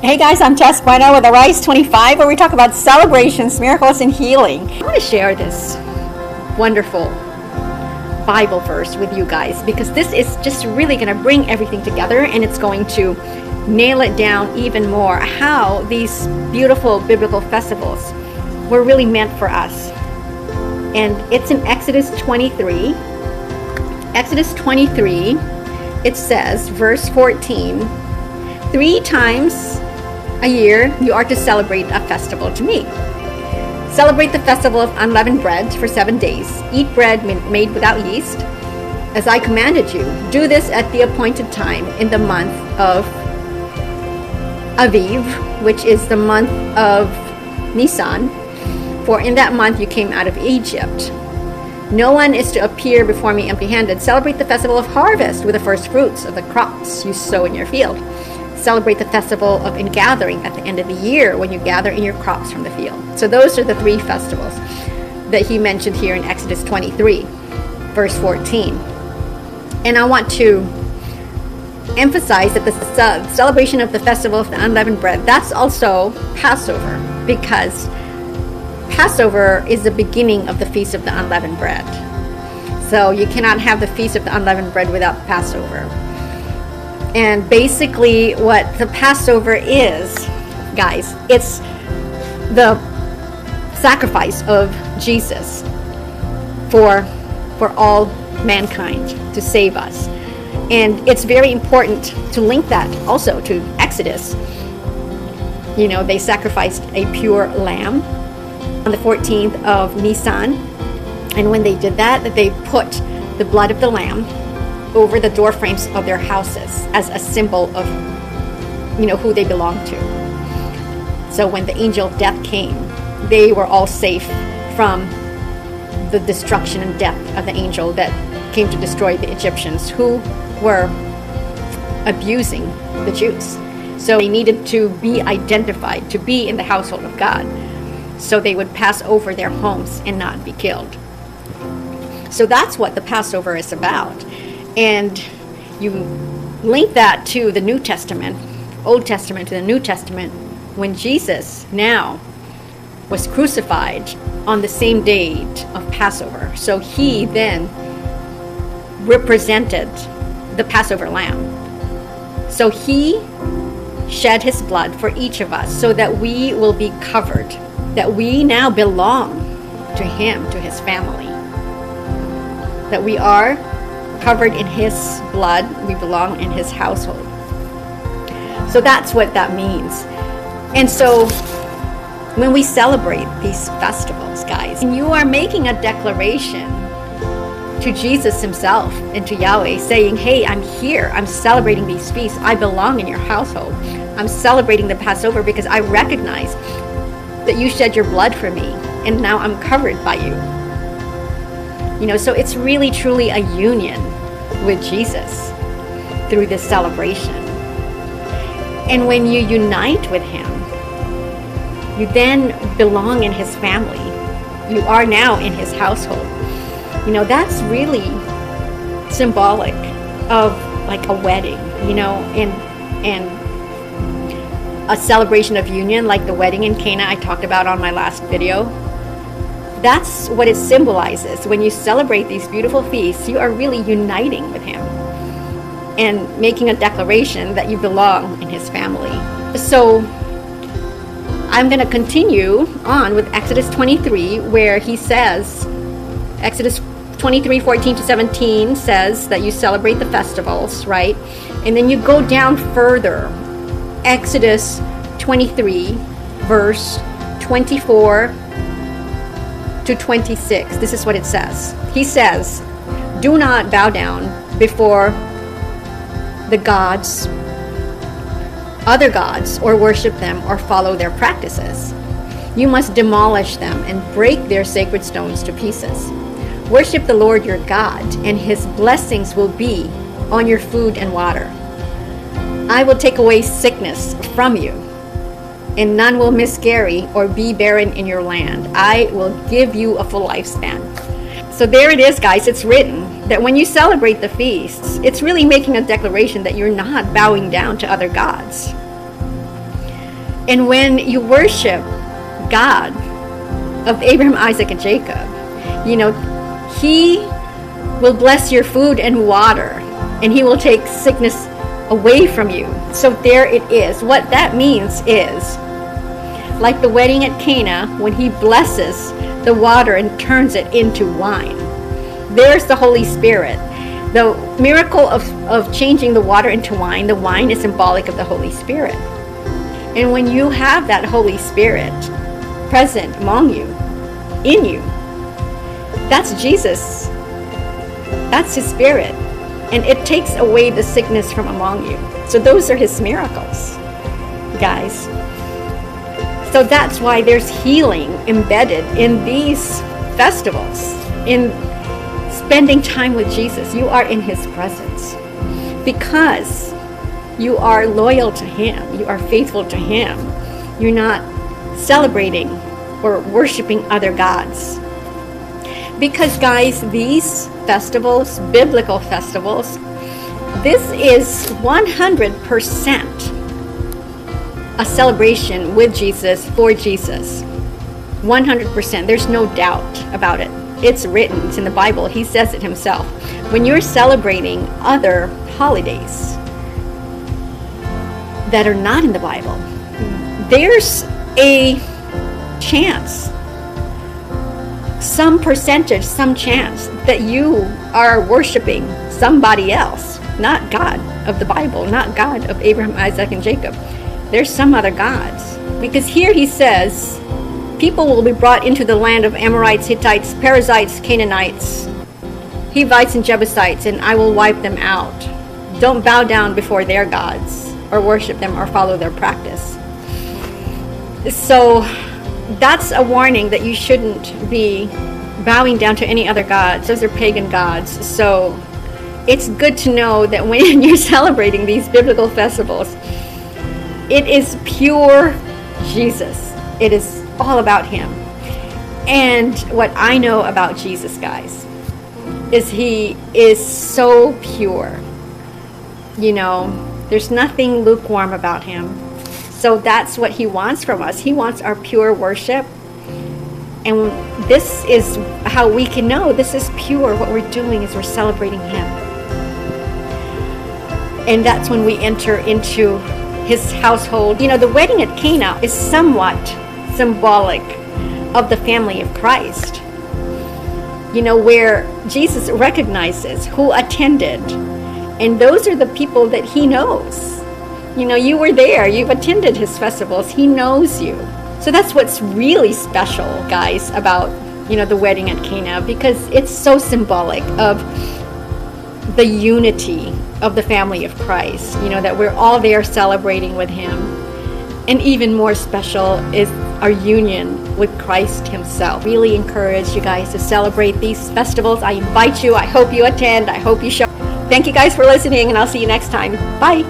Hey guys, I'm Tess Bueno with Arise 25, where we talk about celebrations, miracles, and healing. I want to share this wonderful Bible verse with you guys because this is just really going to bring everything together, and it's going to nail it down even more how these beautiful biblical festivals were really meant for us. And it's in Exodus 23. Exodus 23, it says, verse 14, 3 times a year you are to celebrate a festival to me. Celebrate the festival of unleavened bread for 7 days. Eat bread made without yeast, as I commanded you. Do this at the appointed time in the month of Aviv, which is the month of Nisan, for in that month you came out of Egypt. No one is to appear before me empty-handed. Celebrate the festival of harvest with the first fruits of the crops you sow in your field. Celebrate the festival of ingathering at the end of the year when you gather in your crops from the field. So those are the 3 festivals that he mentioned here in Exodus 23, verse 14. And I want to emphasize that the celebration of the festival of the unleavened bread, that's also Passover, because Passover is the beginning of the Feast of the Unleavened Bread. So you cannot have the Feast of the Unleavened Bread without Passover. And basically what the Passover is, guys, it's the sacrifice of Jesus for all mankind to save us. And it's very important to link that also to Exodus. You know, they sacrificed a pure lamb on the 14th of Nisan. And when they did that, they put the blood of the lamb over the door frames of their houses as a symbol of, who they belonged to. So when the angel of death came, they were all safe from the destruction and death of the angel that came to destroy the Egyptians who were abusing the Jews. So they needed to be identified, to be in the household of God, so they would pass over their homes and not be killed. So that's what the Passover is about. And you link that to the New Testament, Old Testament to the New Testament, when Jesus now was crucified on the same date of Passover. So he then represented the Passover lamb. So he shed his blood for each of us so that we will be covered, that we now belong to him, to his family, that we are covered in his blood, we belong in his household. So that's what that means. And so when we celebrate these festivals, guys, and you are making a declaration to Jesus himself and to Yahweh, saying, hey, I'm here, I'm celebrating these feasts, I belong in your household, I'm celebrating the Passover because I recognize that you shed your blood for me and now I'm covered by you. So it's really truly a union with Jesus through this celebration. And when you unite with him, you then belong in his family. You are now in his household. That's really symbolic of like a wedding, and a celebration of union like the wedding in Cana I talked about on my last video. That's what it symbolizes. When you celebrate these beautiful feasts, you are really uniting with him and making a declaration that you belong in his family. So I'm going to continue on with Exodus 23, where he says, Exodus 23, 14 to 17 says that you celebrate the festivals, right? And then you go down further. Exodus 23, verse 24 to 26. This is what it says. He says, do not bow down before the gods, other gods, or worship them or follow their practices. You must demolish them and break their sacred stones to pieces. Worship the Lord your God, and his blessings will be on your food and water. I will take away sickness from you, and none will miscarry or be barren in your land. I will give you a full lifespan. So there it is, guys. It's written that when you celebrate the feasts, it's really making a declaration that you're not bowing down to other gods. And when you worship God of Abraham, Isaac, and Jacob, he will bless your food and water, and he will take sickness away from you. So there it is. What that means is, like the wedding at Cana, when he blesses the water and turns it into wine. There's the Holy Spirit. The miracle of changing the water into wine, the wine is symbolic of the Holy Spirit. And when you have that Holy Spirit present among you, in you, that's Jesus. That's his Spirit. And it takes away the sickness from among you. So those are his miracles, guys. So that's why there's healing embedded in these festivals, in spending time with Jesus. You are in his presence because you are loyal to him. You are faithful to him. You're not celebrating or worshiping other gods. Because, guys, these festivals, biblical festivals, this is 100% a celebration with Jesus, for Jesus. 100%. There's no doubt about it. It's written. It's in the Bible. He says it himself. When you're celebrating other holidays that are not in the Bible, there's a chance, some percentage, some chance that you are worshiping somebody else, not God of the Bible, not God of Abraham, Isaac, and Jacob. There's some other gods. Because here he says, people will be brought into the land of Amorites, Hittites, Perizzites, Canaanites, Hivites, and Jebusites, and I will wipe them out. Don't bow down before their gods, or worship them, or follow their practice. So that's a warning that you shouldn't be bowing down to any other gods. Those are pagan gods. So it's good to know that when you're celebrating these biblical festivals, it is pure Jesus. It is all about him. And what I know about Jesus, guys, is he is so pure. There's nothing lukewarm about him. So that's what he wants from us. He wants our pure worship. And this is how we can know this is pure. What we're doing is we're celebrating him. And that's when we enter into his household. The wedding at Cana is somewhat symbolic of the family of Christ. Where Jesus recognizes who attended. And those are the people that he knows. You were there. You've attended his festivals. He knows you. So that's what's really special, guys, about, the wedding at Cana, because it's so symbolic of the unity of the family of Christ, that we're all there celebrating with him. And even more special is our union with Christ himself. Really encourage you guys to celebrate these festivals. I invite you. I hope you attend. I hope you show. Thank you guys for listening, and I'll see you next time. Bye.